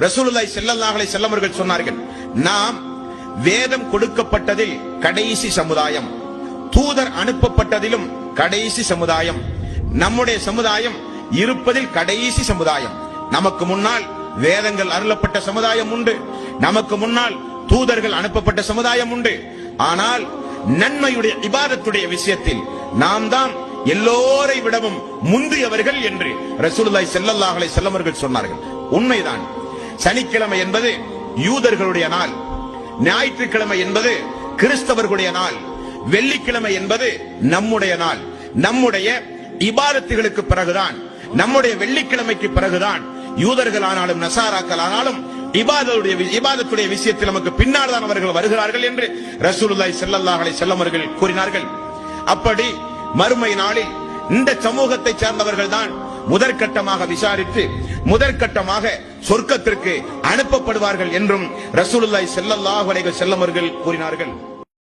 ரசூலுல்லாஹி ஸல்லல்லாஹு அலைஹி வஸல்லம் அவர்கள் சொன்னார்கள், நாம் வேதம் கொடுக்கப்பட்டதில் கடைசி சமுதாயம், தூதர் அனுப்பப்பட்டதிலும் கடைசி சமுதாயம், நம்முடைய சமுதாயம் இருப்பதில் கடைசி சமுதாயம். நமக்கு முன்னால் வேதங்கள் அருளப்பட்ட சமுதாயம் உண்டு, நமக்கு முன்னால் தூதர்கள் அனுப்பப்பட்ட சமுதாயம் உண்டு. ஆனால் நன்மையுடைய இபாதத்துடைய விஷயத்தில் நாம் தான் எல்லோரை விடவும் முந்தியவர்கள் என்று ரசூலுல்லாஹி ஸல்லல்லாஹு அலைஹி வஸல்லம் அவர்கள் சொன்னார்கள். உண்மைதான். சனிக்கிழமை என்பது யூதர்களுடைய நாள், ஞாயிற்றுக்கிழமை என்பது கிறிஸ்தவர்களுடைய நாள், வெள்ளிக்கிழமை என்பது நம்முடைய நாள். நம்முடைய இபாதத்துகளுக்கு பிறகுதான், நம்முடைய வெள்ளிக்கிழமைக்கு பிறகுதான் யூதர்கள் ஆனாலும் நசாராக்கள் ஆனாலும் இபாதத்துடைய விஷயத்தில் நமக்கு பின்னால் தான் அவர்கள் வருகிறார்கள் என்று ரசூலுல்லாஹி ஸல்லல்லாஹு அலைஹி வஸல்லம் அவர்கள் கூறினார்கள். அப்படி மறுமை நாளில் இந்த சமூகத்தை சேர்ந்தவர்கள் தான் முதற்கட்டமாக விசாரித்து முதற்கட்டமாக சொர்க்கத்திற்கு அனுப்பப்படுவார்கள் என்றும் ரசூலுல்லாஹி ஸல்லல்லாஹு அலைஹி வஸல்லம் அவர்கள் கூறினார்கள்.